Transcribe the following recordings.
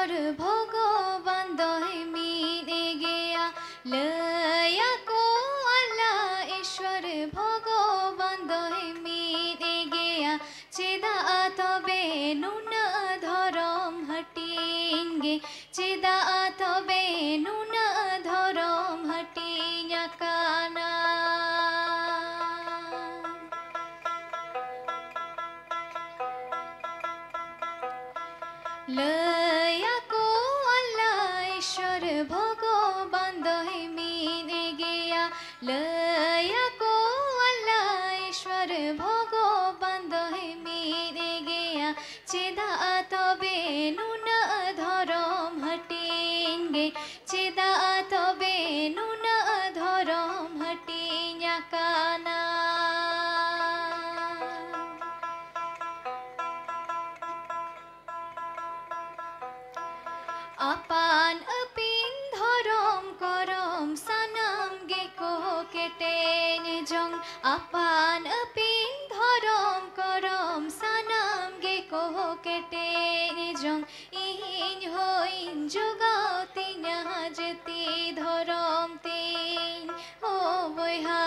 ईश्वर भगवान दय मिले गया लया को अल्लाह ईश्वर भगवान दय मिले गया चिदा तबे नुन धरम हटिंगे चिदा तबे नुन धरम हटिया काना लया को अल्लाह ईश्वर भगवान दय मिले गया लया को अल्लाह ईश्वर भगवान दय मिले गया चिदा तबे नुन धरम हटिंगे चिदा तबे नुन धरम हटिया काना अपान अपिन धरम करम सनम गेको केटे जंग अपान अपिन धरम करम सनम गेको केटे जंग इन होइन जुगाव तिना जति धरम तीन ओ बयहा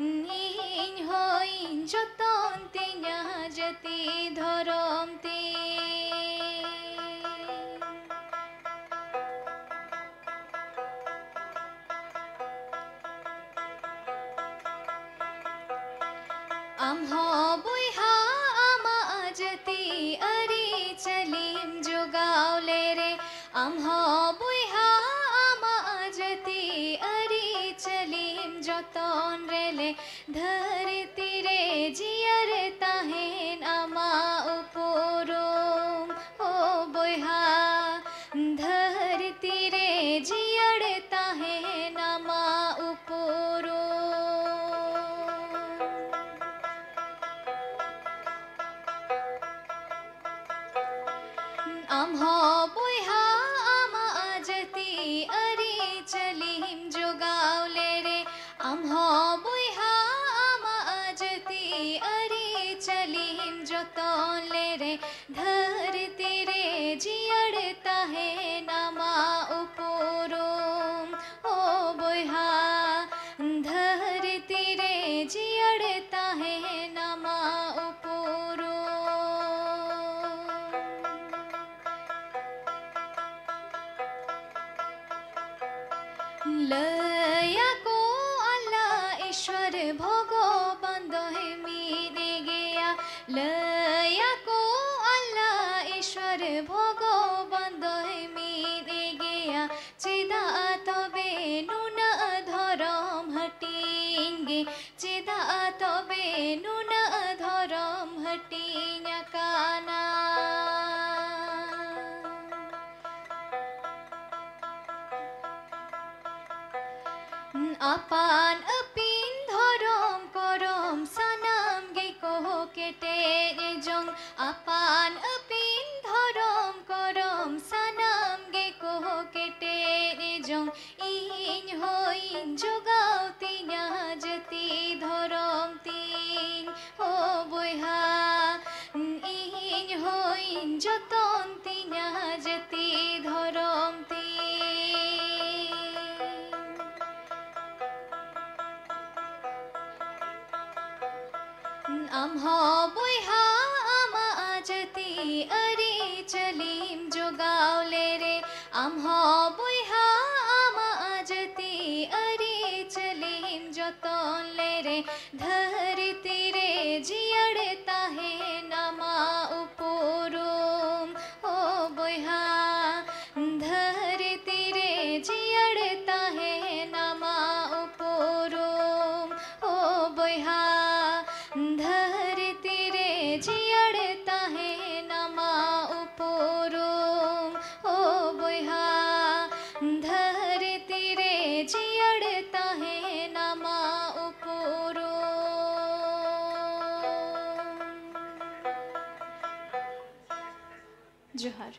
इन होइन जतन तिना जति धरम तीन आम्हा बयहा आमा जति अरि चलिम जोगाउले रे आम्हा बयहा आमा जति अरि चलिम जतन रेले धरती रे जियर ताहेन आमा उपरोम ओ बयहा धरती रे जियर ताहेन आमा उपरोम आम्हा बयहा आमा जति अरि चलिम जोगाउले रे आम्हा बयहा आमा जति अरि चलिम जतनले रे धरती रे जियर ताहेन आमा उपरोम ओ बयहा धरती रे जियर ताहेन आमा उपरोम लया को अल्लाह ईश्वर भगवान दय मिले गया लया को अल्लाह ईश्वर भगवान दय मिले गया चिदा तबे नुन धरम हटिंगे चिदा तबे नुन धरम हटिया काना अपान अपिन धरम करम सनम गेको केटे जंग अपान अपिन धरम करम सनम गेको केटे जंग इन होइन जोगाव तिना जति धरम तीन ओ बयहा इन होइन जतन तिना जति धरम तीन आम्हा बयहा आमा जति अरि चलिम जोगाउले रे आम्हा बयहा आमा जति अरि चलिम जतनले रे धरती रे जियर ताहेन आमा उपरोम ओ बयहा धरती रे जियर ताहेन आमा उपरोम ओ बयहा धरती रे जियर ताहेन आमा उपरोम ओ बयहा धरती रे जियर ताहेन आमा उपरोम जोहार।